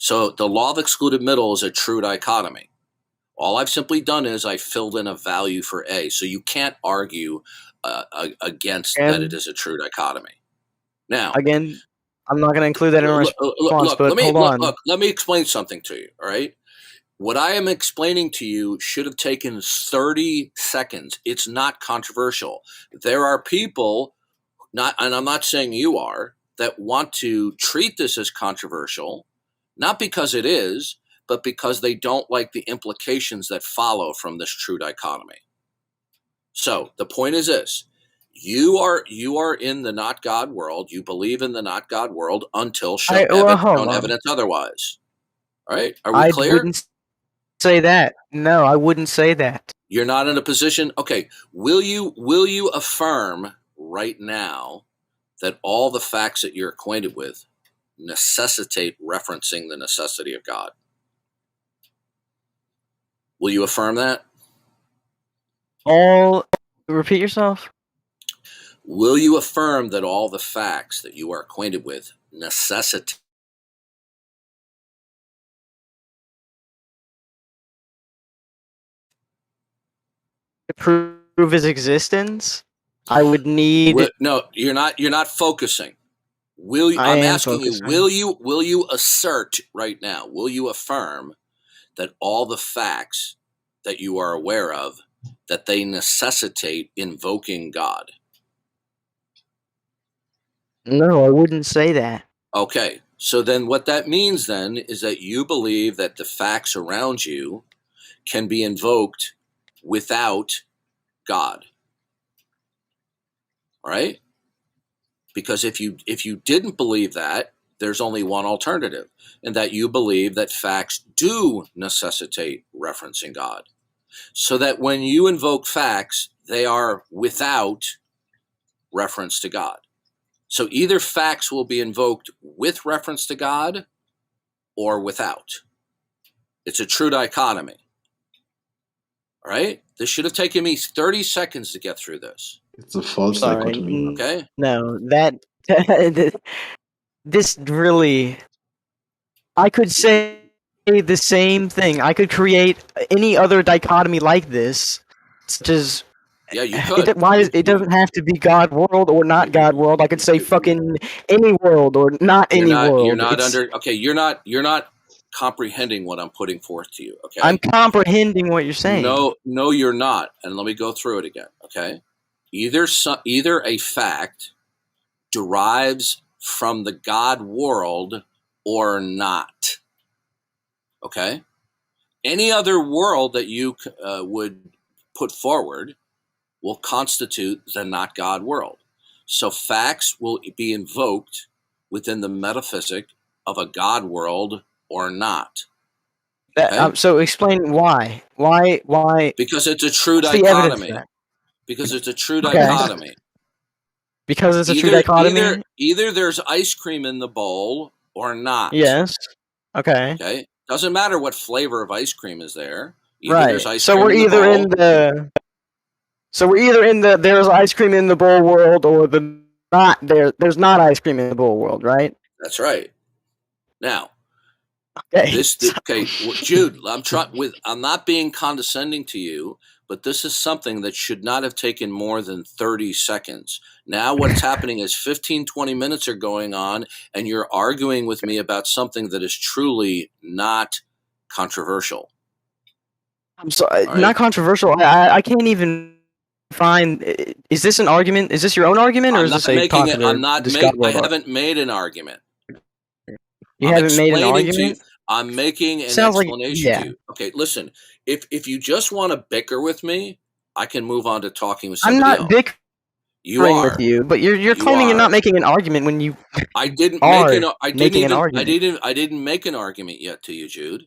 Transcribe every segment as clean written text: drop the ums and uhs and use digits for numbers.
So the law of excluded middle is a true dichotomy. All I've simply done is I filled in a value for A. So you can't argue against that it And is a true dichotomy. Now, again, I'm not going to include that in my response, but hold on. let me explain something to you, all right? What I am explaining to you should have taken 30 seconds. It's not controversial. There are people, and I'm not saying you are, that want to treat this as controversial, not because it is, but because they don't like the implications that follow from this true dichotomy. So the point is this: you are in the not God world. You believe in the not God world until shown evidence otherwise. All right, are we clear? I wouldn't say that. No, I wouldn't say that. You're not in a position. Okay, will you affirm right now that all the facts that you're acquainted with necessitate referencing the necessity of God? Will you affirm that? Repeat yourself. Will you affirm that all the facts that you are acquainted with necessitate? To prove his existence, I would need. No, you're not. You're not focusing. I'm asking focusing. You. Will you assert right now? Will you affirm that all the facts that you are aware of that they necessitate invoking God? No, I wouldn't say that. Okay, so then what that means then is that you believe that the facts around you can be invoked without God. All right? Because if you didn't believe that, there's only one alternative, and that you believe that facts do necessitate referencing God. So that when you invoke facts, they are without reference to God. So either facts will be invoked with reference to God or without. It's a true dichotomy. All right? This should have taken me 30 seconds to get through this. It's a false dichotomy. Okay? No, this really... I could say the same thing. I could create any other dichotomy like this, such as... Yeah, you could. It doesn't have to be God world or not God world. I could say fucking any world or not any world. You're not okay, you're not comprehending what I'm putting forth to you, okay? I'm comprehending what you're saying. No, you're not. And let me go through it again, okay? Either a fact derives from the God world or not, okay? Any other world that you would put forward will constitute the not God world. So facts will be invoked within the metaphysic of a God world or not. Okay? So explain why. Why? Because it's a true dichotomy. Because it's a true dichotomy. Because it's a true dichotomy? Either there's ice cream in the bowl or not. Yes. Okay. Okay. Doesn't matter what flavor of ice cream is there. Right. So we're either in the there's ice cream in the bowl world or there's not ice cream in the bowl world, right? That's right. Now, okay. Jude, I'm not being condescending to you, but this is something that should not have taken more than 30 seconds. Now what's happening is 15, 20 minutes are going on, and you're arguing with me about something that is truly not controversial. I'm sorry, right? Not controversial. I can't even find... Is this an argument? Is this your own argument, or is this a popular... I haven't made an argument. You haven't made an argument? I'm making an explanation to you. Okay, listen. If you just want to bicker with me, I can move on to talking with somebody else. I'm not bickering with you, but you're claiming you're not making an argument when you... I didn't make an argument yet to you, Jude.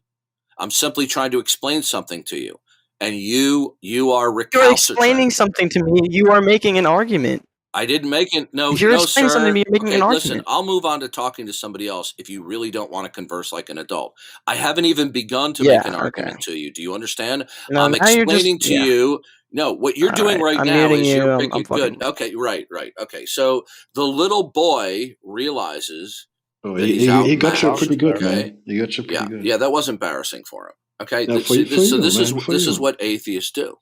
I'm simply trying to explain something to you, and you are recalcitrant. You're explaining something to me. You are making an argument. I didn't make it. No, if you're explaining something to me, you're making an argument. Listen, I'll move on to talking to somebody else if you really don't want to converse like an adult. I haven't even begun to make an argument to you. Do you understand? No, I'm explaining to you. No, what you're doing right now is you're making good. Okay, right. Okay, so the little boy realizes Oh, that he's he got you outmatched. pretty good, Okay. man. He got you pretty good. Yeah, that was embarrassing for him. Okay, No, so for this you, is man. what atheists do,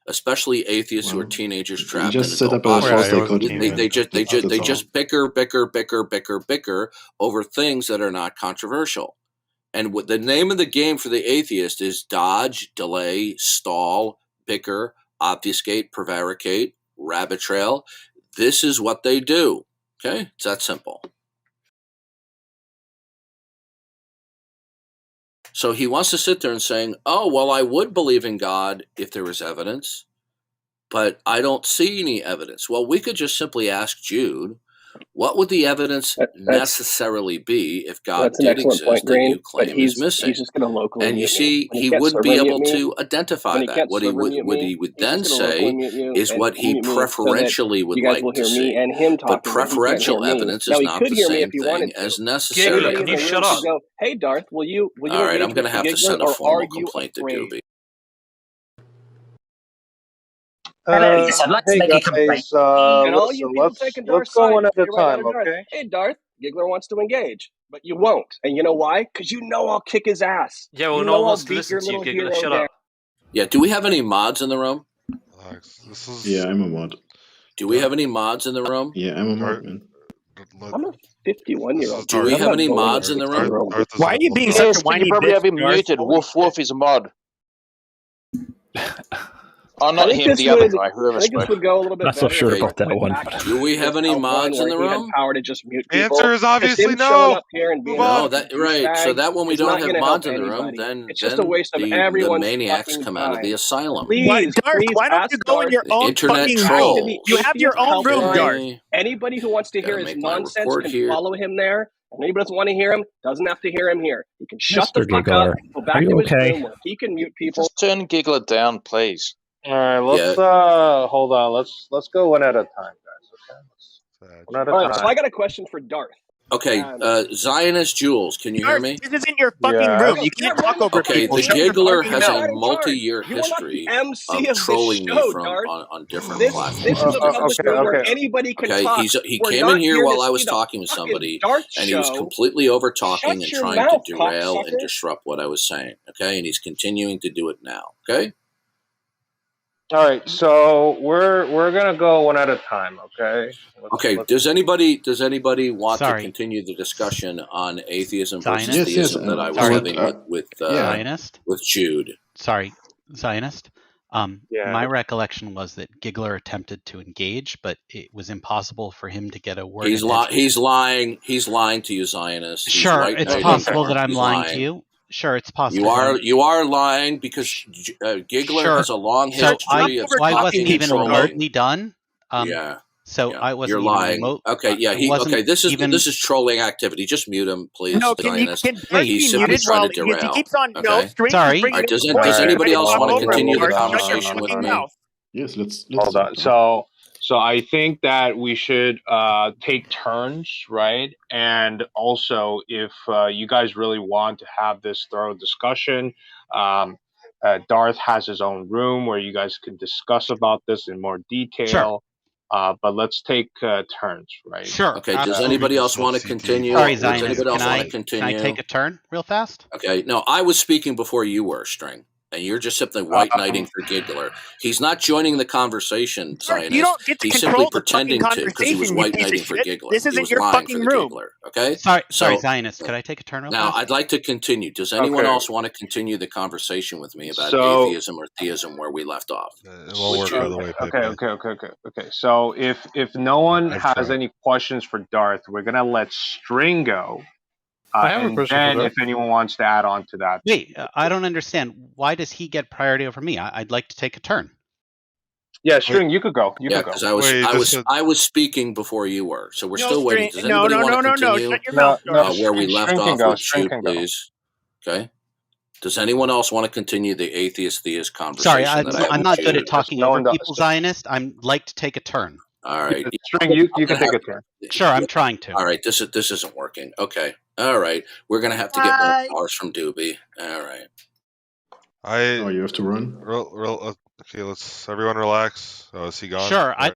especially atheists who are Well, teenagers you trapped in just set adult up a bodies. false he was a dichotomy, teenager. man. They That's just bicker over things that are not controversial. And what the name of the game for the atheist is dodge, delay, stall, bicker, obfuscate, prevaricate, rabbit trail. This is what they do. Okay, it's that simple. So he wants to sit there and saying, "Oh, well, I would believe in God if there was evidence, but I don't see any evidence." Well, we could just simply ask Jude, what would the evidence necessarily be if God That's an did excellent exist point, that you Green. But claim is missing? he's just going to locally And you mute see, me. When he can't wouldn't be server mute able me, to identify when he that. can't What he server mute me, would he's then just going to locally say mute you is and what he mute me so that preferentially would you guys like will to hear me see. and him But talking, but he can't hear preferential me. evidence Now is he not could the hear me same if he thing wanted to. as necessary Everybody in the Can you room shut up? should go, "Hey Darth, will you All right, I'm engage going to Mr. have to Giggler, send a or are formal you complaint to afraid?" Doobie. Yes, I'd like to Hey make a complaint. guys, And all you listen, people taking let's Darth's go side, one just at a say right now time, to Darth, okay? "Hey Darth, Giggler wants to engage, but you won't." And you know why? Because you know I'll kick his ass. Yeah, well, You no know one I'll wants to beat listen your to you, little Giggler. hero Shut down. up. Yeah, do we have any mods in the room? This is Yeah, I'm a mod. Do we have any mods in the room? Yeah, I'm a mod, Darth. man. I'm a 51-year-old. Do we I'm have not any bullying mods in the room? a 52-year-old. Why are you being such Yes, a can you whiny probably bitch, have him Darth? muted? Holy Wolf Wolf is a mod. Oh, I not think him, this the other would. guy, I whoever think this spoke. would go a little bit Not so better sure if about that went one. back to Do we have any L1 mods in where the he had room? power to just mute The people. answer is Because obviously him showing no. up here and being Move on. No, that a right. So douchebag that when we is don't not have going to help mods in the room, anybody. then It's just a waste of the everyone's maniacs fucking come out of the time. asylum. Why, Please, Darth, please why don't you ask go in Darth your The own internet fucking back room? to the trolls. You have your atheist own room, helpline. Darth. Okay. Anybody who wants to Gotta hear his make my nonsense report can here. follow him there. And anybody doesn't want to hear him doesn't have to hear him here. He can shut the Mr. fuck up, Giggler, go are back you to his okay? room where he can mute people. Just turn Giggler down, please. Alright, let's Yeah. hold on, let's go one at a time, guys, okay? One at a All right, time. so I got a question for Darth. Okay. Zionist Jules, can you hear Darth, me? this isn't your fucking Yes. room. You can't talk Why over Okay. people. The Shut your Giggler fucking has You're a mouth. not in charge. multi-year You are not the history MC of of this trolling me show, from Darth. on different This platforms is and a different public room where okay. anybody can Okay, talk. he We're came in not here here to while I see was the talking to fucking somebody, Darth and he was show. completely over talking Shut and your trying to mouth, derail and cocksucker. disrupt what I was saying. Okay, and he's continuing to do it now. Okay. Alright, so we're gonna go one at a time, okay? Okay. Does anybody want to Sorry. continue the discussion on atheism versus Zionist? Yes, theism that I was Sorry. having Zionist? with Jude? Sorry, Zionist. Yeah. My recollection was that Giggler attempted to engage, but it was impossible for him to get a word He's in. He's lying. He's lying to you, Zionist. He's Sure, white it's knighting. possible that I'm He's lying to you. Sure, it's possible. You are lying because Giggler Sure. has a long So history of I talking wasn't even controlling. remotely done. Yeah. So Yeah. I wasn't You're even lying. remote. Okay, yeah, I wasn't this even. is trolling activity. Just mute him, please, No, can Zionist. Darth He's be simply muted trying while to derail. he keeps on Okay. String Sorry. keeps bringing All right, up does the point. anybody You're else trying want to talk over him, continue the Darth. Shut your conversation with fucking me? mouth. Yes, let's Hold on. So I think that we should take turns, right? And also, if you guys really want to have this thorough discussion, Darth has his own room where you guys can discuss about this in more detail. Sure. But let's take turns, right? Sure. Okay. Does Absolutely. anybody else want to continue? Sorry, Does Zionist. anybody else Can want to I continue? take a turn real fast? Okay. No, I was speaking before you were, String. And you're just simply white knighting for Giggler. He's not joining the conversation, Zionist. You don't get to He's control simply the fucking pretending to because he was conversation, you white piece of knighting for shit. Giggler. This He isn't was your lying fucking for the room. Giggler. Okay. Sorry, Zionist. Could I take a turn real Now, fast? I'd like to continue. Does anyone Okay. else want to continue the conversation with me about So- atheism or theism where we left off? It won't work, by the way, Okay. So if no one I've has tried. any questions for Darth, we're gonna let String go. I have a And question then for if anyone wants to add on to that. Wait, I don't understand. Why does he get priority over me? I'd like to take a turn. Yeah, String, you could go. You Yeah, could because go. I was speaking before you were, so we're No, still waiting. String. Does No, anybody no, want no, to no, no. continue Shut your mouth, Darth. where we left String can off go, with String Jude, can go. please? Okay. Does anyone else want to continue the atheist-theist conversation Sorry, that I have I'm with not good Jude? at talking No over one does. people, Zionist. I'd like to take a turn. All right. String, you can take a turn. Sure, I'm trying to. All right, this isn't working. Okay. All right. We're gonna have to get more powers from Doobie. All right. Oh, you have to run? Okay, let's everyone relax. Oh, is he gone? Sure, All right.